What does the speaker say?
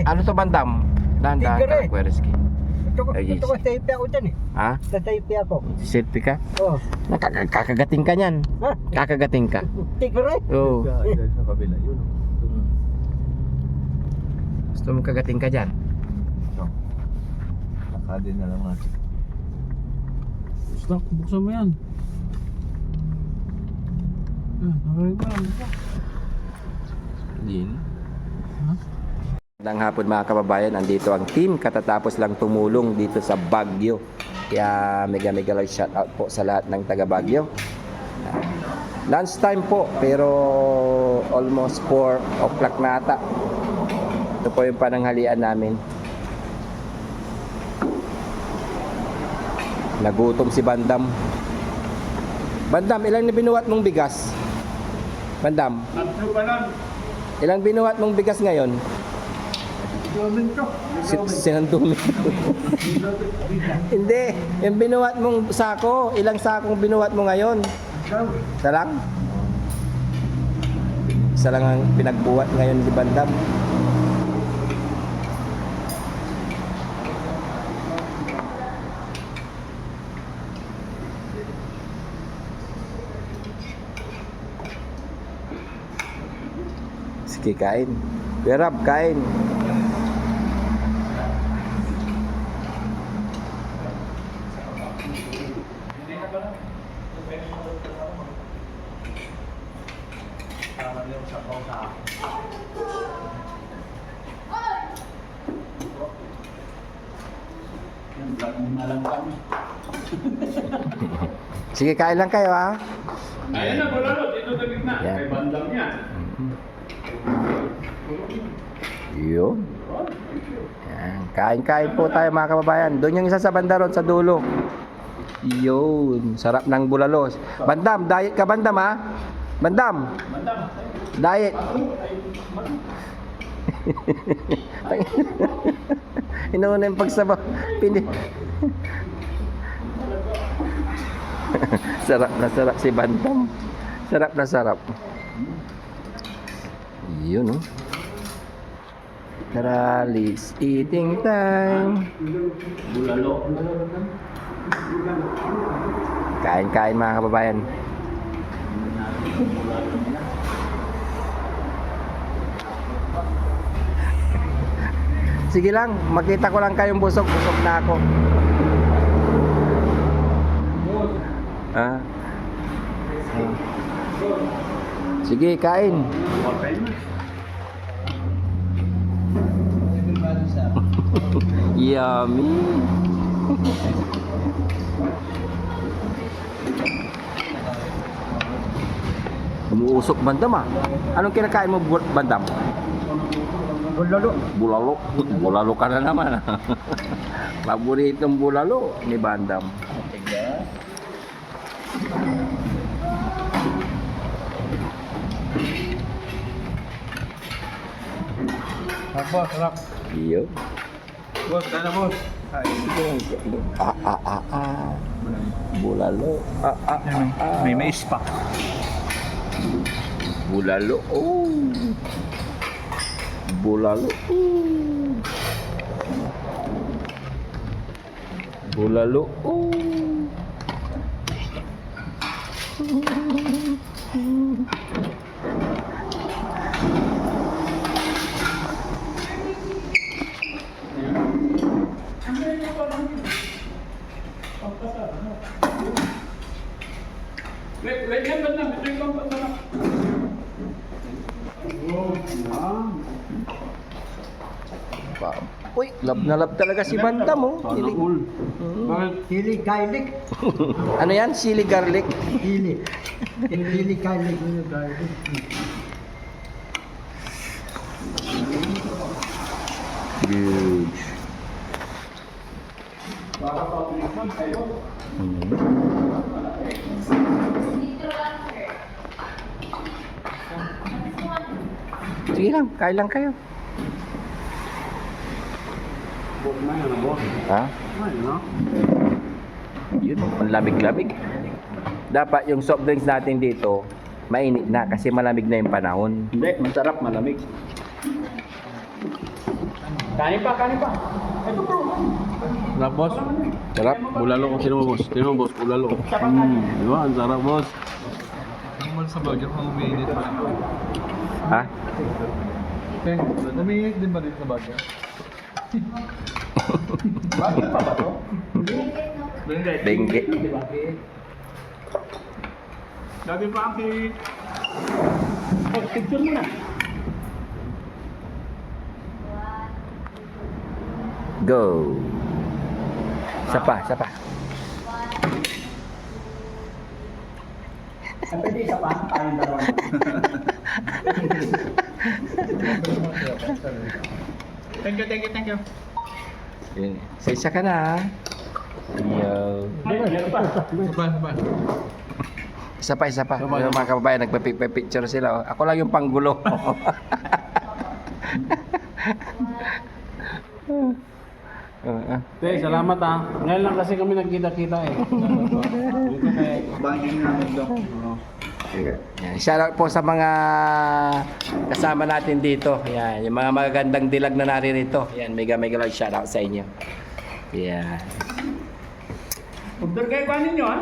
Ano to bandam? Dahan-dahan Tigre. ka, Kuya Rizky. Ito ko sa ipi ako dyan eh. Ha? Sa ipi ako. Selfie ka? Oh. Kakagating ka niyan. Ha? Kakagating ka. Tigre? Oo. Dahil sa kabila, yun. Gusto mo kagating ka dyan? Nakadin na lang natin. Stock, buksan mo yan. Nakarin mo lang. Din. Magandang hapon mga kababayan, andito ang team katatapos lang tumulong dito sa Baguio. Kaya mega love shout out po sa lahat ng taga Baguio. Lunch time po pero almost 4 o'clock na ata. Ito po yung pananghalian namin. Nagutom si Bandam. Bandam, ilang na binuhat mong bigas? Bandam, Tatlo pa lang. ilang binuhat mong bigas ngayon? Sinandumi. Hindi, yung binuhat mong sako, ilang sakong binuhat mo ngayon? Isa lang? Isa lang ang pinagbuhat ngayon si Bandam. Sige, kain. Kuya Rab, kain. Sige, kain lang kayo ha. Ayun na, bulalo. Dito sa gitna. Yan. May bandam niya. Yun. Yan. Kain-kain po tayo mga kababayan. Doon yung isa sa banda ron sa dulo. Yun. Sarap ng bulalo. Bandam, diet ka Bandam ha? Bandam. Diet. Inuuna yung pagsabaw. Sarap na sarap si Bandam. Sarap na sarap. Yun oh. Tara, let's eating time. Bulalo. Kain-kain mga kababayan. Sige lang, makita ko lang kayong busog. Busog na ako. Ah. Sige, kain. Yummy. Umuusok Bandam ah. Anong kinakain mo Bandam? Bulalo. Bulalo. Bulalo ka na naman. Paboritong bulalo ni Bandam. Apa, sarap. Iyo. Boss, kaya boss. Bulalo. May mais pa. Bulalo. Oh. Bulalo. Bulalo. Oh. Wait, yan ba na? Ito yung bandam. Uy, love na love talaga si Bandam oh. Hili garlic. Ano yan? Chili garlic. Hili. Hili garlic. Hili garlic. Huge. Sige lang, kain lang kayo. Ha? Yun, ang lamig-lamig. Dapat yung soft drinks natin dito, mainit na kasi malamig na yung panahon. Hindi, masarap, malamig. Kanin pa, kanin pa. Ito bro. Sarap, boss. Sarap. Bulalo ko. Sino mo, boss? Sino mo, boss? Bulalo ko. Di ba? Ang sarap, boss. Ano mo sa bagyo kung umiinit pa? Ha? Umiinit din ba dito sa bagyo? Bakit pa ba to? Bengue. Dati pa ang picture mo na. Go. Isa pa, isa pa. Pwede isa pa. Tayong dalawa. Thank you, thank you, thank you. Isa ka na. Ha? Yo. Meron pa. Isa pa, isa pa. Yung mga kababayan, nagpa-picture sila. Oh. Ako lang yung panggulo. Te, salamat ah. Ngayon lang kasi kami nagkita-kita eh. Banging namin doon. Yan. Shoutout po sa mga kasama natin dito. Yan, yung mga magagandang dilag na naririto. Yan, mega lang shoutout sa inyo. Yan. Order kayo kanin nyo, ha?